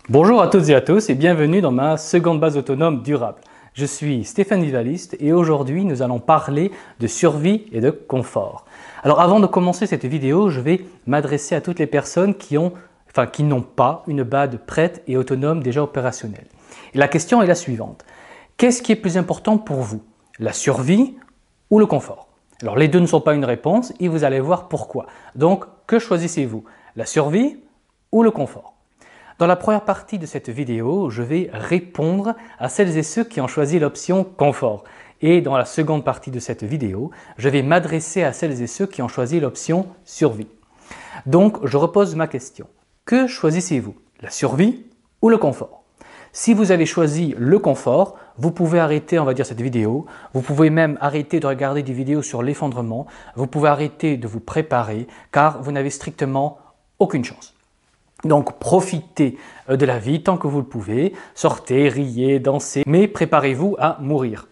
Bonjour à toutes et à tous et bienvenue dans ma seconde base autonome durable. Je suis Stéphane Vivaliste et aujourd'hui nous allons parler de survie et de confort. Alors avant de commencer cette vidéo, je vais m'adresser à toutes les personnes qui n'ont pas une BAD prête et autonome déjà opérationnelle. Et la question est la suivante. Qu'est-ce qui est plus important pour vous? La survie ou le confort? Alors les deux ne sont pas une réponse et vous allez voir pourquoi. Donc que choisissez-vous? La survie ou le confort? Dans la première partie de cette vidéo, je vais répondre à celles et ceux qui ont choisi l'option confort. Et dans la seconde partie de cette vidéo, je vais m'adresser à celles et ceux qui ont choisi l'option survie. Donc, je repose ma question. Que choisissez-vous? La survie ou le confort? Si vous avez choisi le confort, vous pouvez arrêter, on va dire, cette vidéo. Vous pouvez même arrêter de regarder des vidéos sur l'effondrement. Vous pouvez arrêter de vous préparer car vous n'avez strictement aucune chance. Donc profitez de la vie tant que vous le pouvez, sortez, riez, dansez, mais préparez-vous à mourir.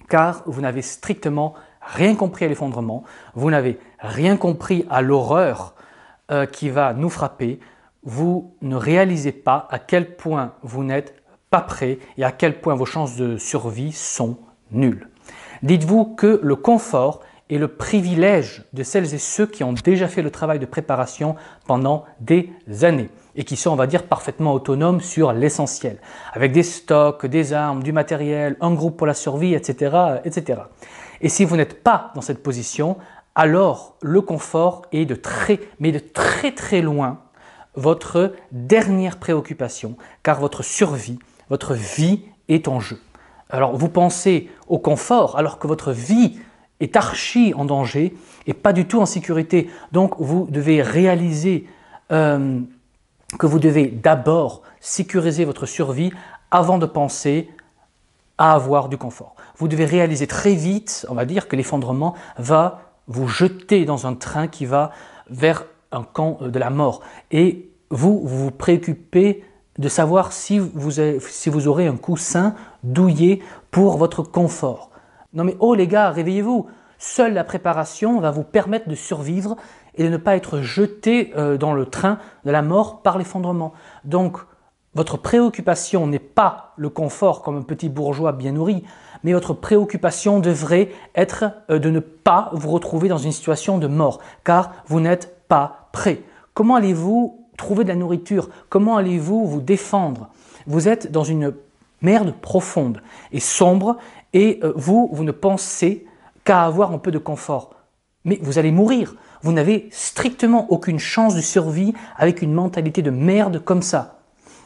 Car vous n'avez strictement rien compris à l'effondrement, vous n'avez rien compris à l'horreur qui va nous frapper, vous ne réalisez pas à quel point vous n'êtes pas prêt et à quel point vos chances de survie sont nulles. Dites-vous que le confort et le privilège de celles et ceux qui ont déjà fait le travail de préparation pendant des années et qui sont, on va dire, parfaitement autonomes sur l'essentiel, avec des stocks, des armes, du matériel, un groupe pour la survie, etc., etc. Et si vous n'êtes pas dans cette position, alors le confort est de très loin votre dernière préoccupation, car votre survie, votre vie est en jeu. Alors vous pensez au confort alors que votre vie est archi en danger et pas du tout en sécurité. Donc vous devez réaliser que vous devez d'abord sécuriser votre survie avant de penser à avoir du confort. Vous devez réaliser très vite, on va dire, que l'effondrement va vous jeter dans un train qui va vers un camp de la mort. Et vous vous préoccupez de savoir si vous aurez un coussin douillet pour votre confort. Non mais oh les gars, réveillez-vous! Seule la préparation va vous permettre de survivre et de ne pas être jeté dans le train de la mort par l'effondrement. Donc, votre préoccupation n'est pas le confort comme un petit bourgeois bien nourri, mais votre préoccupation devrait être de ne pas vous retrouver dans une situation de mort, car vous n'êtes pas prêt. Comment allez-vous trouver de la nourriture? Comment allez-vous vous défendre? Vous êtes dans une merde profonde et sombre et vous ne pensez qu'à avoir un peu de confort. Mais vous allez mourir. Vous n'avez strictement aucune chance de survie avec une mentalité de merde comme ça.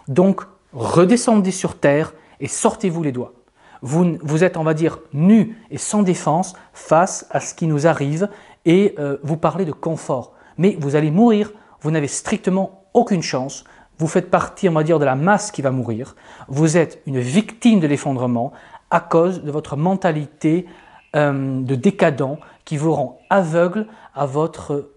Donc, redescendez sur terre et sortez-vous les doigts. Vous êtes, on va dire, nus et sans défense face à ce qui nous arrive et vous parlez de confort. Mais vous allez mourir. Vous n'avez strictement aucune chance. Vous faites partie, on va dire, de la masse qui va mourir. Vous êtes une victime de l'effondrement à cause de votre mentalité de décadent qui vous rend aveugle à votre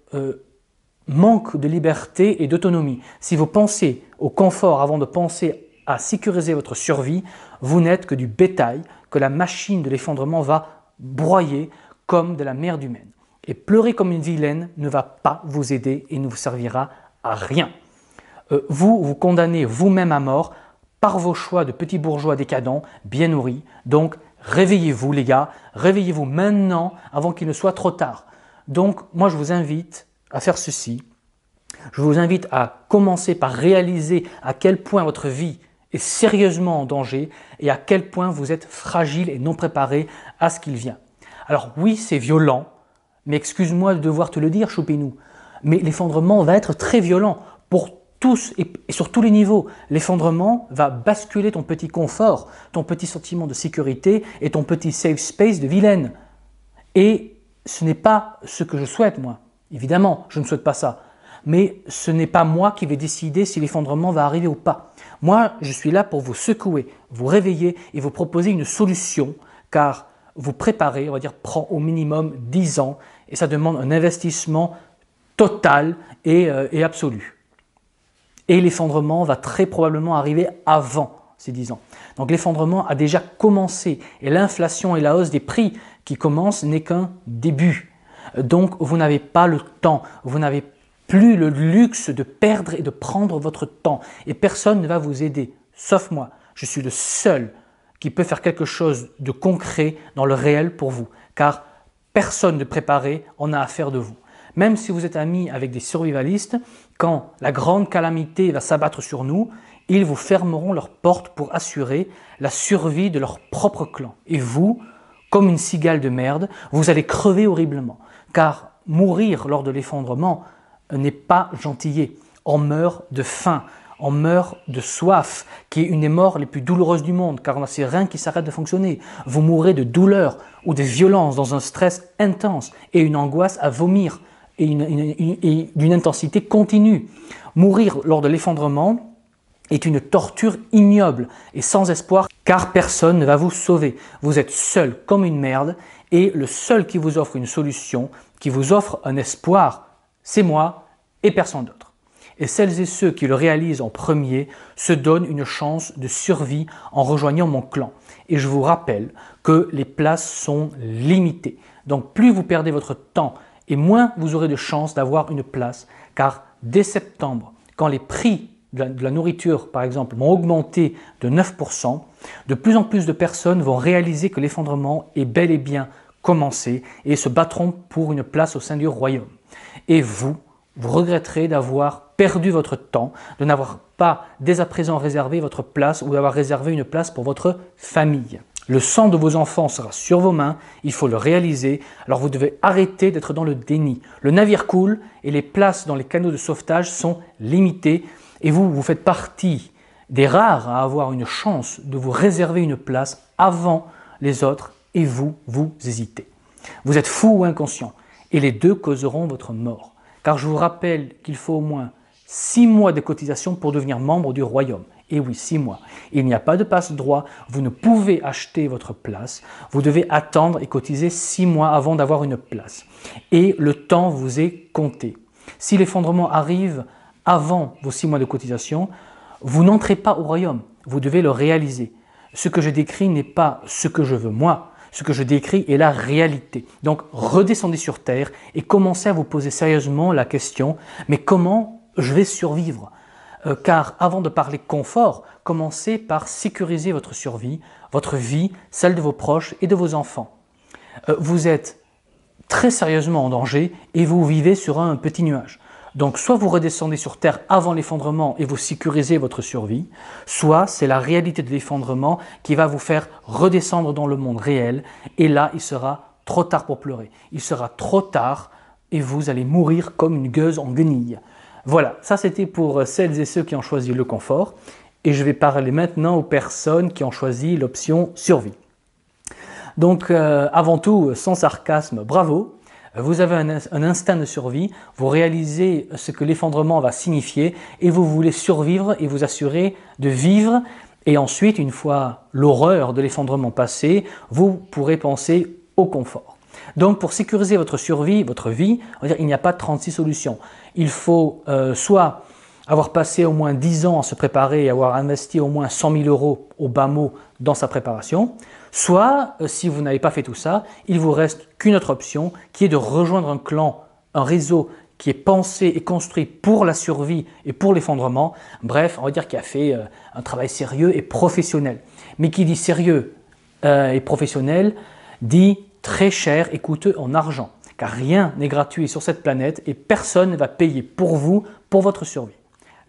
manque de liberté et d'autonomie. Si vous pensez au confort avant de penser à sécuriser votre survie, vous n'êtes que du bétail que la machine de l'effondrement va broyer comme de la merde humaine. Et pleurer comme une vilaine ne va pas vous aider et ne vous servira à rien. Vous condamnez vous-même à mort par vos choix de petits bourgeois décadents, bien nourris. Donc, réveillez-vous les gars, réveillez-vous maintenant avant qu'il ne soit trop tard. Donc, moi je vous invite à faire ceci. Je vous invite à commencer par réaliser à quel point votre vie est sérieusement en danger et à quel point vous êtes fragile et non préparé à ce qu'il vient. Alors oui, c'est violent, mais excuse-moi de devoir te le dire, Choupinou, mais l'effondrement va être très violent pour tous et sur tous les niveaux. L'effondrement va basculer ton petit confort, ton petit sentiment de sécurité et ton petit safe space de vilaine. Et ce n'est pas ce que je souhaite, moi. Évidemment, je ne souhaite pas ça. Mais ce n'est pas moi qui vais décider si l'effondrement va arriver ou pas. Moi, je suis là pour vous secouer, vous réveiller et vous proposer une solution, car vous préparer, on va dire, prend au minimum 10 ans et ça demande un investissement total et absolu. Et l'effondrement va très probablement arriver avant ces 10 ans. Donc l'effondrement a déjà commencé et l'inflation et la hausse des prix qui commencent n'est qu'un début. Donc vous n'avez pas le temps, vous n'avez plus le luxe de perdre et de prendre votre temps. Et personne ne va vous aider, sauf moi. Je suis le seul qui peut faire quelque chose de concret dans le réel pour vous, car personne de préparé en a affaire de vous. Même si vous êtes amis avec des survivalistes, quand la grande calamité va s'abattre sur nous, ils vous fermeront leurs portes pour assurer la survie de leur propre clan. Et vous, comme une cigale de merde, vous allez crever horriblement, car mourir lors de l'effondrement n'est pas gentillet. On meurt de faim, on meurt de soif, qui est une des morts les plus douloureuses du monde, car on a ses reins qui s'arrêtent de fonctionner. Vous mourrez de douleur ou de violence dans un stress intense et une angoisse à vomir et d'une intensité continue. Mourir lors de l'effondrement est une torture ignoble et sans espoir, car personne ne va vous sauver. Vous êtes seul comme une merde et le seul qui vous offre une solution, qui vous offre un espoir, c'est moi et personne d'autre. Et celles et ceux qui le réalisent en premier se donnent une chance de survie en rejoignant mon clan. Et je vous rappelle que les places sont limitées. Donc plus vous perdez votre temps et moins vous aurez de chances d'avoir une place, car dès septembre, quand les prix de la nourriture, par exemple, vont augmenter de 9%, de plus en plus de personnes vont réaliser que l'effondrement est bel et bien commencé et se battront pour une place au sein du royaume. Et vous regretterez d'avoir perdu votre temps, de n'avoir pas dès à présent réservé votre place ou d'avoir réservé une place pour votre famille. Le sang de vos enfants sera sur vos mains, il faut le réaliser, alors vous devez arrêter d'être dans le déni. Le navire coule et les places dans les canaux de sauvetage sont limitées et vous faites partie des rares à avoir une chance de vous réserver une place avant les autres et vous hésitez. Vous êtes fou ou inconscient et les deux causeront votre mort. Car je vous rappelle qu'il faut au moins 6 mois de cotisation pour devenir membre du royaume. Et oui, 6 mois. Il n'y a pas de passe-droit, vous ne pouvez acheter votre place, vous devez attendre et cotiser 6 mois avant d'avoir une place. Et le temps vous est compté. Si l'effondrement arrive avant vos 6 mois de cotisation, vous n'entrez pas au royaume, vous devez le réaliser. Ce que je décris n'est pas ce que je veux moi, ce que je décris est la réalité. Donc redescendez sur terre et commencez à vous poser sérieusement la question, mais comment je vais survivre ? Car avant de parler confort, commencez par sécuriser votre survie, votre vie, celle de vos proches et de vos enfants. Vous êtes très sérieusement en danger et vous vivez sur un petit nuage. Donc soit vous redescendez sur terre avant l'effondrement et vous sécurisez votre survie, soit c'est la réalité de l'effondrement qui va vous faire redescendre dans le monde réel et là il sera trop tard pour pleurer. Il sera trop tard et vous allez mourir comme une gueuse en guenilles. Voilà, ça c'était pour celles et ceux qui ont choisi le confort et je vais parler maintenant aux personnes qui ont choisi l'option survie. Donc avant tout, sans sarcasme, bravo! Vous avez un instinct de survie, vous réalisez ce que l'effondrement va signifier et vous voulez survivre et vous assurer de vivre. Et ensuite, une fois l'horreur de l'effondrement passée, vous pourrez penser au confort. Donc pour sécuriser votre survie, votre vie, on va dire, il n'y a pas 36 solutions. Il faut soit avoir passé au moins 10 ans à se préparer et avoir investi au moins 100 000 € au bas mot dans sa préparation. Soit, si vous n'avez pas fait tout ça, il vous reste qu'une autre option qui est de rejoindre un clan, un réseau qui est pensé et construit pour la survie et pour l'effondrement. Bref, on va dire qu'il a fait un travail sérieux et professionnel. Mais qui dit sérieux et professionnel dit très cher et coûteux en argent. Car rien n'est gratuit sur cette planète et personne ne va payer pour vous, pour votre survie.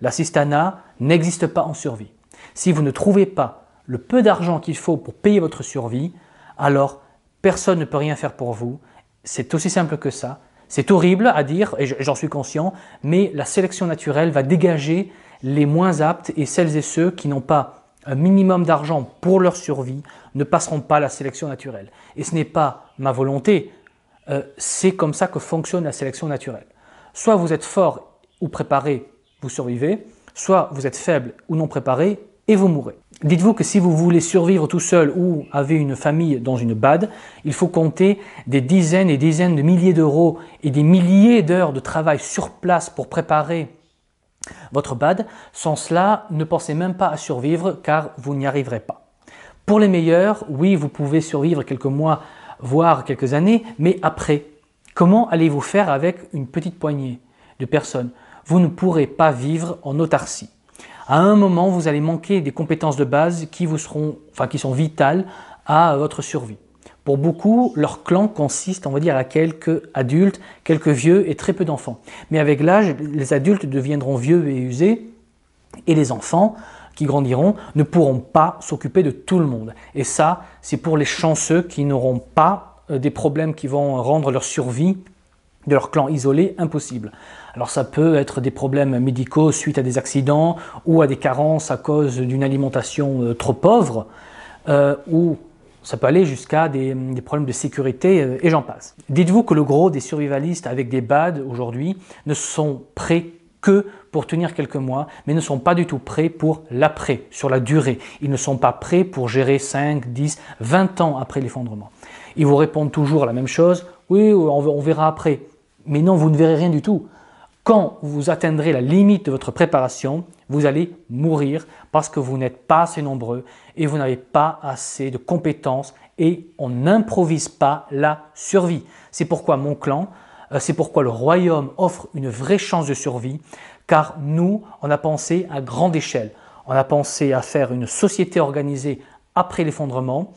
L'assistanat n'existe pas en survie. Si vous ne trouvez pas le peu d'argent qu'il faut pour payer votre survie, alors personne ne peut rien faire pour vous. C'est aussi simple que ça. C'est horrible à dire, et j'en suis conscient, mais la sélection naturelle va dégager les moins aptes et celles et ceux qui n'ont pas un minimum d'argent pour leur survie ne passeront pas la sélection naturelle. Et ce n'est pas ma volonté, c'est comme ça que fonctionne la sélection naturelle. Soit vous êtes fort ou préparé, vous survivez, soit vous êtes faible ou non préparé et vous mourrez. Dites-vous que si vous voulez survivre tout seul ou avez une famille dans une BAD, il faut compter des dizaines et dizaines de milliers d'euros et des milliers d'heures de travail sur place pour préparer votre BAD. Sans cela, ne pensez même pas à survivre car vous n'y arriverez pas. Pour les meilleurs, oui, vous pouvez survivre quelques mois, voire quelques années, mais après, comment allez-vous faire avec une petite poignée? de personnes. Vous ne pourrez pas vivre en autarcie. À un moment, vous allez manquer des compétences de base qui sont vitales à votre survie. Pour beaucoup, leur clan consiste, on va dire, à quelques adultes, quelques vieux et très peu d'enfants. Mais avec l'âge, les adultes deviendront vieux et usés et les enfants qui grandiront ne pourront pas s'occuper de tout le monde. Et ça, c'est pour les chanceux qui n'auront pas des problèmes qui vont rendre leur survie de leur clan isolé impossible. Alors ça peut être des problèmes médicaux suite à des accidents ou à des carences à cause d'une alimentation trop pauvre ou ça peut aller jusqu'à des problèmes de sécurité et j'en passe. Dites-vous que le gros des survivalistes avec des BAD aujourd'hui ne sont prêts que pour tenir quelques mois, mais ne sont pas du tout prêts pour l'après, sur la durée. Ils ne sont pas prêts pour gérer 5, 10, 20 ans après l'effondrement. Ils vous répondent toujours la même chose, oui, on verra après. Mais non, vous ne verrez rien du tout. Quand vous atteindrez la limite de votre préparation, vous allez mourir parce que vous n'êtes pas assez nombreux et vous n'avez pas assez de compétences et on n'improvise pas la survie. C'est pourquoi mon clan, c'est pourquoi le royaume offre une vraie chance de survie car nous, on a pensé à grande échelle. On a pensé à faire une société organisée après l'effondrement.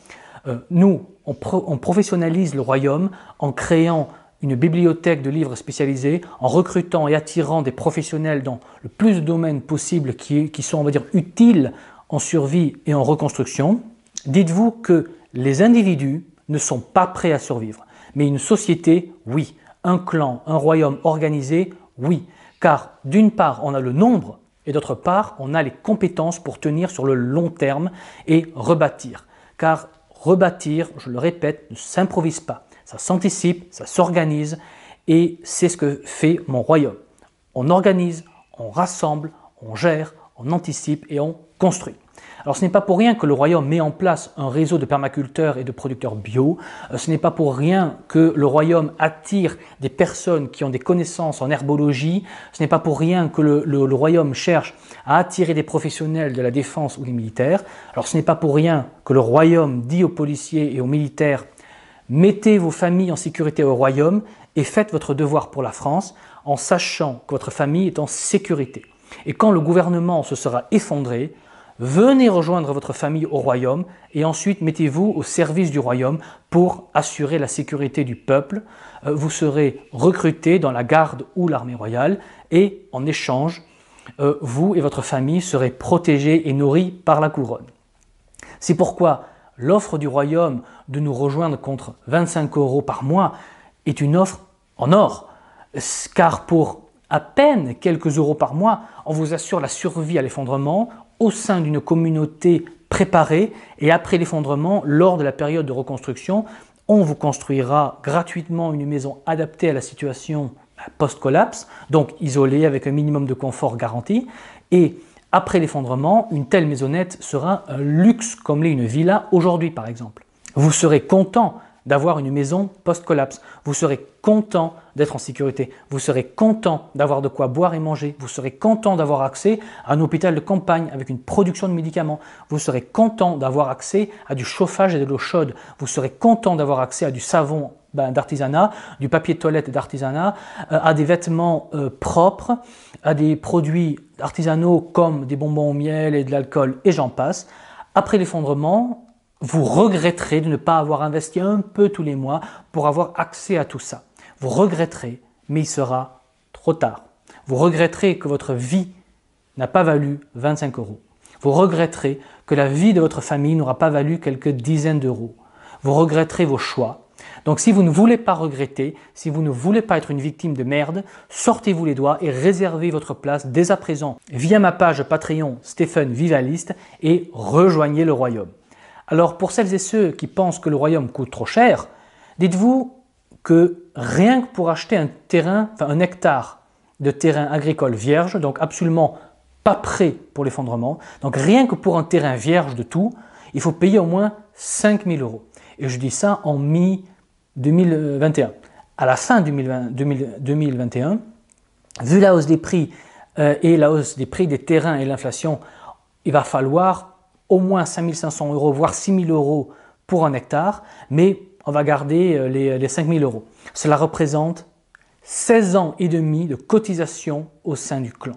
Nous, on professionnalise le royaume en créant une bibliothèque de livres spécialisés, en recrutant et attirant des professionnels dans le plus de domaines possibles qui sont, on va dire, utiles en survie et en reconstruction. Dites-vous que les individus ne sont pas prêts à survivre, mais une société, oui. Un clan, un royaume organisé, oui. Car d'une part, on a le nombre et d'autre part, on a les compétences pour tenir sur le long terme et rebâtir. Car rebâtir, je le répète, ne s'improvise pas. Ça s'anticipe, ça s'organise et c'est ce que fait mon royaume. On organise, on rassemble, on gère, on anticipe et on construit. Alors ce n'est pas pour rien que le royaume met en place un réseau de permaculteurs et de producteurs bio. Ce n'est pas pour rien que le royaume attire des personnes qui ont des connaissances en herbologie. Ce n'est pas pour rien que le royaume cherche à attirer des professionnels de la défense ou des militaires. Alors ce n'est pas pour rien que le royaume dit aux policiers et aux militaires mettez vos familles en sécurité au royaume et faites votre devoir pour la France en sachant que votre famille est en sécurité. Et quand le gouvernement se sera effondré, venez rejoindre votre famille au royaume et ensuite mettez-vous au service du royaume pour assurer la sécurité du peuple. Vous serez recruté dans la garde ou l'armée royale et en échange, vous et votre famille serez protégés et nourris par la couronne. C'est pourquoi l'offre du royaume de nous rejoindre contre 25 € par mois est une offre en or, car pour à peine quelques euros par mois, on vous assure la survie à l'effondrement au sein d'une communauté préparée et après l'effondrement, lors de la période de reconstruction, on vous construira gratuitement une maison adaptée à la situation post-collapse, donc isolée avec un minimum de confort garanti et après l'effondrement, une telle maisonnette sera un luxe comme l'est une villa aujourd'hui par exemple. Vous serez content d'avoir une maison post-collapse. Vous serez content d'être en sécurité. Vous serez content d'avoir de quoi boire et manger. Vous serez content d'avoir accès à un hôpital de campagne avec une production de médicaments. Vous serez content d'avoir accès à du chauffage et de l'eau chaude. Vous serez content d'avoir accès à du savon d'artisanat, du papier de toilette d'artisanat, à des vêtements propres, à des produits artisanaux comme des bonbons au miel et de l'alcool et j'en passe. Après l'effondrement, vous regretterez de ne pas avoir investi un peu tous les mois pour avoir accès à tout ça. Vous regretterez, mais il sera trop tard. Vous regretterez que votre vie n'a pas valu 25 €. Vous regretterez que la vie de votre famille n'aura pas valu quelques dizaines d'euros. Vous regretterez vos choix. Donc si vous ne voulez pas regretter, si vous ne voulez pas être une victime de merde, sortez-vous les doigts et réservez votre place dès à présent via ma page Patreon Stephen Vivaliste et rejoignez le royaume. Alors pour celles et ceux qui pensent que le royaume coûte trop cher, dites-vous que rien que pour acheter un terrain, un hectare de terrain agricole vierge, donc absolument pas prêt pour l'effondrement, donc rien que pour un terrain vierge de tout, il faut payer au moins 5 000 €. Et je dis ça en mi-2021. À la fin 2021, vu la hausse des prix et la hausse des prix des terrains et l'inflation, il va falloir au moins 5 500 €, voire 6 000 € pour un hectare, mais on va garder les 5 000 €. Cela représente 16 ans et demi de cotisation au sein du clan.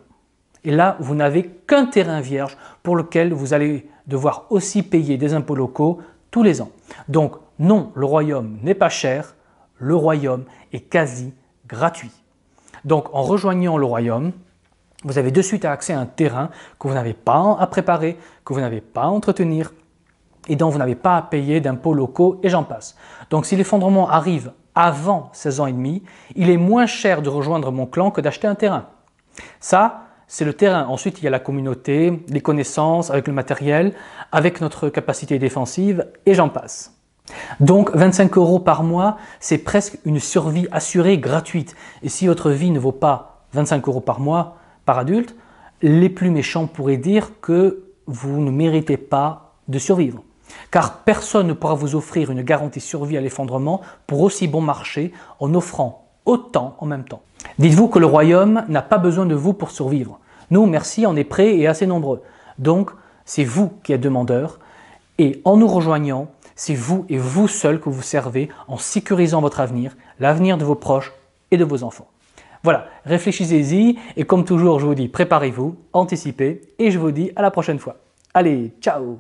Et là, vous n'avez qu'un terrain vierge pour lequel vous allez devoir aussi payer des impôts locaux tous les ans. Donc non, le royaume n'est pas cher, le royaume est quasi gratuit. Donc en rejoignant le royaume, vous avez de suite accès à un terrain que vous n'avez pas à préparer, que vous n'avez pas à entretenir et dont vous n'avez pas à payer d'impôts locaux et j'en passe. Donc si l'effondrement arrive avant 16 ans et demi, il est moins cher de rejoindre mon clan que d'acheter un terrain. Ça, c'est le terrain. Ensuite, il y a la communauté, les connaissances, avec le matériel, avec notre capacité défensive et j'en passe. Donc 25 € par mois, c'est presque une survie assurée gratuite. Et si votre vie ne vaut pas 25 € par mois, par adulte, les plus méchants pourraient dire que vous ne méritez pas de survivre. Car personne ne pourra vous offrir une garantie survie à l'effondrement pour aussi bon marché en offrant autant en même temps. Dites-vous que le royaume n'a pas besoin de vous pour survivre. Nous, merci, on est prêts et assez nombreux. Donc, c'est vous qui êtes demandeurs et en nous rejoignant, c'est vous et vous seul que vous servez en sécurisant votre avenir, l'avenir de vos proches et de vos enfants. Voilà, réfléchissez-y et comme toujours, je vous dis préparez-vous, anticipez et je vous dis à la prochaine fois. Allez, ciao!